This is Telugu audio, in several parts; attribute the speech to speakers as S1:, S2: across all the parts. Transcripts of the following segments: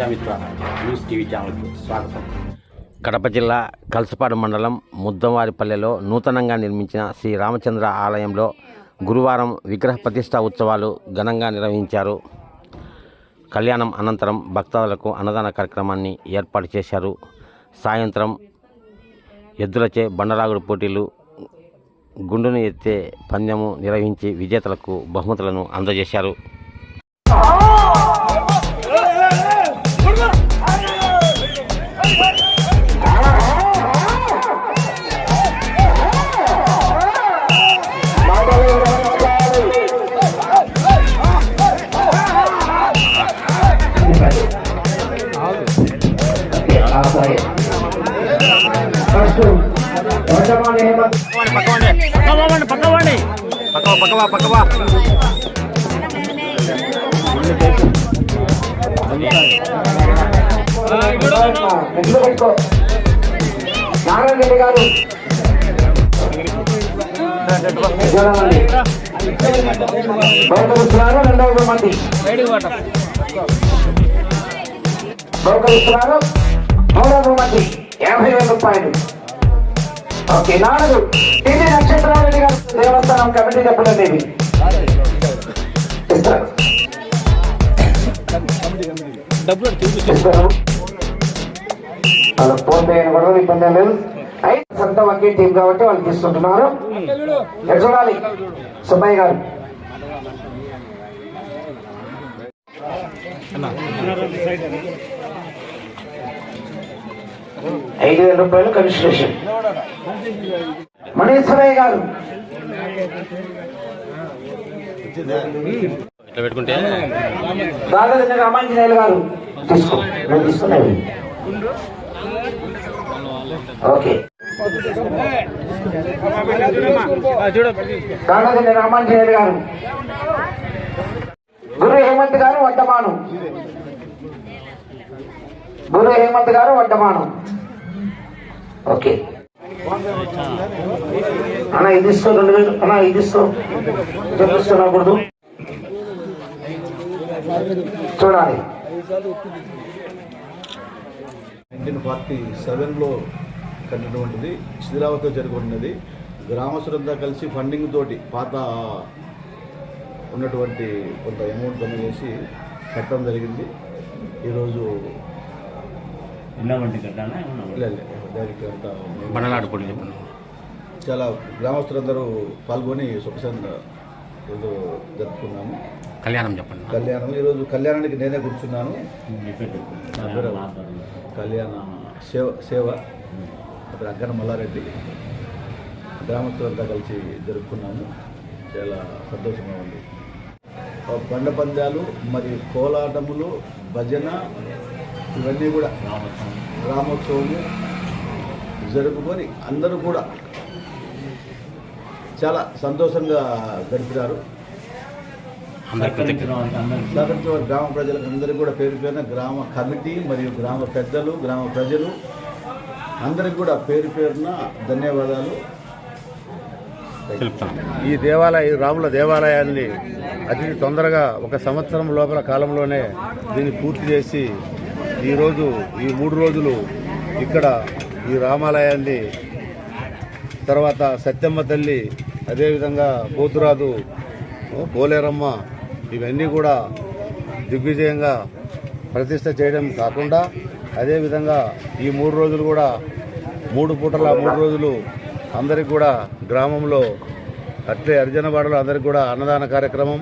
S1: ప్రజామిత్ర న్యూస్ టీవీ ఛానల్కు స్వాగతం.
S2: కడప జిల్లా కల్సపాడు మండలం ముద్దంవారిపల్లెలో నూతనంగా నిర్మించిన శ్రీ రామచంద్ర ఆలయంలో గురువారం విగ్రహ ప్రతిష్ఠా ఉత్సవాలు ఘనంగా నిర్వహించారు. కళ్యాణం అనంతరం భక్తాదులకు అన్నదాన కార్యక్రమాన్ని ఏర్పాటు చేశారు. సాయంత్రం ఎద్దులచే బండలాగుడు పోటీలు, గుండును ఎత్తే పందెము నిర్వహించి విజేతలకు బహుమతులను అందజేశారు.
S3: నారాయణ గారు రెండవ మంది బహుకరిస్తున్నారు. 3వ మంది 50,000 రూపాయలు. ఓకే, 4 టీవీ నక్షత్రారెడ్డి గారు దేవస్థానం కమిటీ డబ్బులండి ఇవి ఇస్తారు. వాళ్ళకి ఫోన్ పే కూడా ఇబ్బంది లేదు. సొంత వకీల్ టీం కాబట్టి వాళ్ళు తీసుకుంటున్నారు. చూడాలి సుబ్బయ్య గారు 5,000 రూపాయలు కన్సిడరేషన్. మణేశ్వరయ్య గారు దాదాపు రామాంజనేయులు గారు తీసుకున్నాయి. ఓకే, దాదాపు రామాంజనేయులు గారు, గురు హేమంత్ గారు వడ్డమాను, గురు హేమంత్ గారు వడ్డమాను. ఓకే అన్న, ఇది ఇస్తూ 2,000 అన్న, ఇది ఇస్తూ చెప్పిస్తున్నకూడదు. చూడాలి
S4: 1947లో కట్టినటువంటిది, శిథిలావతితో జరుగుతున్నది. గ్రామస్తులంతా కలిసి ఫండింగ్ తోటి పాత ఉన్నటువంటి కొంత అమౌంట్ జమ చేసి కట్టడం జరిగింది. ఈరోజు దానికి అంతా చాలా గ్రామస్తులందరూ పాల్గొని సుఖసంగా ఏదో జరుపుకున్నాము.
S2: కళ్యాణం చెప్పండి.
S4: కళ్యాణం ఈరోజు కళ్యాణానికి నేనే కూర్చున్నాను. కళ్యాణ సేవ అక్కడ అగ్గన మల్లారెడ్డి, గ్రామస్తులంతా కలిసి జరుపుకున్నాము. చాలా సంతోషంగా ఉంది. బండ పందాలు మరియు కోలాటములు, భజన ఇవన్నీ కూడా రామోత్సవము జరుపుకొని అందరూ కూడా చాలా సంతోషంగా గడిపినారు. గ్రామ ప్రజలకు అందరికీ కూడా పేరు పేరున గ్రామ కమిటీ మరియు గ్రామ పెద్దలు, గ్రామ ప్రజలు అందరికి కూడా పేరు పేరున ధన్యవాదాలు.
S5: ఈ రాముల దేవాలయాన్ని అతి తొందరగా 1 సంవత్సరం లోపల కాలంలోనే దీన్ని పూర్తి చేసి ఈరోజు ఈ 3 రోజులు ఇక్కడ ఈ రామాలయాన్ని, తర్వాత సత్యమ్మ తల్లి, అదేవిధంగా పోతురాజు, పోలేరమ్మ ఇవన్నీ కూడా దిగ్విజయంగా ప్రతిష్ట చేయడం కాకుండా, అదేవిధంగా ఈ 3 రోజులు కూడా 3 పూటల 3 రోజులు అందరికి కూడా గ్రామంలో అట్లే అర్జనవాడలో అందరికి కూడా అన్నదాన కార్యక్రమం,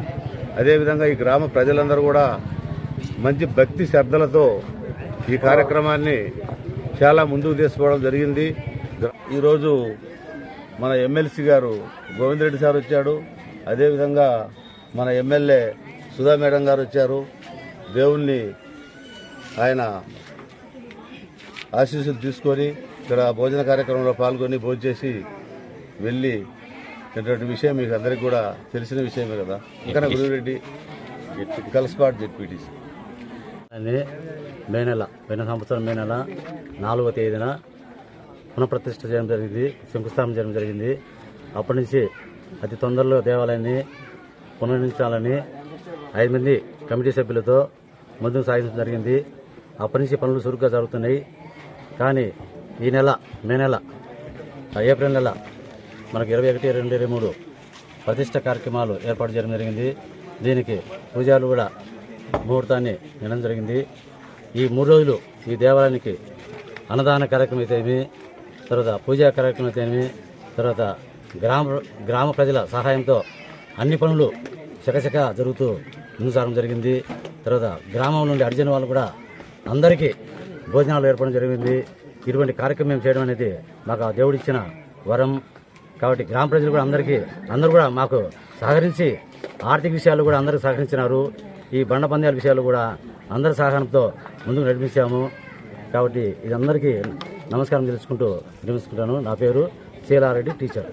S5: అదేవిధంగా ఈ గ్రామ ప్రజలందరూ కూడా మంచి భక్తి శ్రద్ధలతో ఈ కార్యక్రమాన్ని చాలా ముందుకు తీసుకోవడం జరిగింది. ఈరోజు మన ఎమ్మెల్సీ గారు గోవిందరెడ్డి సార్ వచ్చాడు, అదేవిధంగా మన ఎమ్మెల్యే సుధా మేడం గారు వచ్చారు. దేవుణ్ణి ఆయన ఆశీస్సులు తీసుకొని ఇక్కడ భోజన కార్యక్రమంలో పాల్గొని భోంచేసి వెళ్ళి ఇటువంటి విషయం మీకు అందరికీ కూడా తెలిసిన విషయమే కదా. ఇంకా గురురెడ్డి కల్సపాడు జెడ్పీటీసీ
S6: పోయిన సంవత్సరం మే నెల 4వ తేదీన పునఃప్రతిష్ఠ చేయడం జరిగింది, శంకుస్థాపన చేయడం జరిగింది. అప్పటి నుంచి అతి తొందరలో దేవాలయాన్ని పునర్నిర్మించాలని 5 మంది కమిటీ సభ్యులతో ముందుకు సాగించడం జరిగింది. అప్పటి నుంచి పనులు చురుగ్గా జరుగుతున్నాయి. కానీ ఈ నెల మే నెల ఏప్రిల్ నెల మనకు 21-23 ప్రతిష్ట కార్యక్రమాలు ఏర్పాటు చేయడం జరిగింది. దీనికి పూజారులు కూడా ముహూర్తాన్ని వినడం జరిగింది. ఈ 3 రోజులు ఈ దేవాలయానికి అన్నదాన కార్యక్రమం అయితేమి, తర్వాత పూజా కార్యక్రమం అయితేమి, తర్వాత గ్రామ ప్రజల సహాయంతో అన్ని పనులు చకచక జరుగుతూ ముందు సాగడం జరిగింది. తర్వాత గ్రామం నుండి అడిగిన వాళ్ళు కూడా అందరికీ భోజనాలు ఏర్పడడం జరిగింది. ఇటువంటి కార్యక్రమం చేయడం అనేది మాకు ఆ దేవుడిచ్చిన వరం. కాబట్టి గ్రామ ప్రజలు కూడా అందరూ కూడా మాకు సహకరించి ఆర్థిక విషయాలు కూడా అందరూ సహకరించినారు. ఈ బండ పందాల విషయాలు కూడా అందరి సహకారంతో ముందుకు నడిపించాము. కాబట్టి ఇది అందరికీ నమస్కారం తెలుసుకుంటాను. నా పేరు శీలారెడ్డి, టీచర్.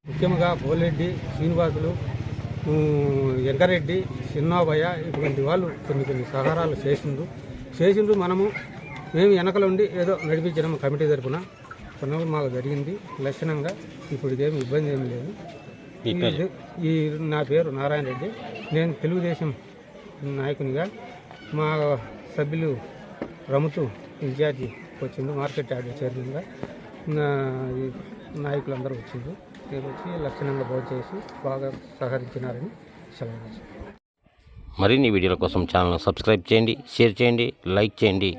S7: ముఖ్యంగా బోలెడ్డి శ్రీనివాసులు, వెంకరెడ్డి, చిన్నోబయ్య ఇటువంటి వాళ్ళు కొన్ని సహకారాలు చేసిండ్రు. మేము వెనకల ఉండి ఏదో నడిపించడం కమిటీ తరఫున కొన్నాళ్ళు మాకు జరిగింది లక్షణంగా. ఇప్పుడు ఇదేమి ఇబ్బంది ఏమి లేదు. నా పేరు నారాయణ రెడ్డి. నేను తెలుగుదేశం నాయకునిగా, మా సభ్యులు రమతు ఇన్ఛార్జి వచ్చిండు, మార్కెట్ యార్డ్ చైర్మన్గా నాయకులందరూ వచ్చిండ్రు. వచ్చి లక్షణంగా భోంచేసి బాగా సహకరించినారని సెలవు.
S2: మరిన్ని వీడియోల కోసం ఛానల్ సబ్స్క్రైబ్ చేయండి, షేర్ చేయండి, లైక్ చేయండి.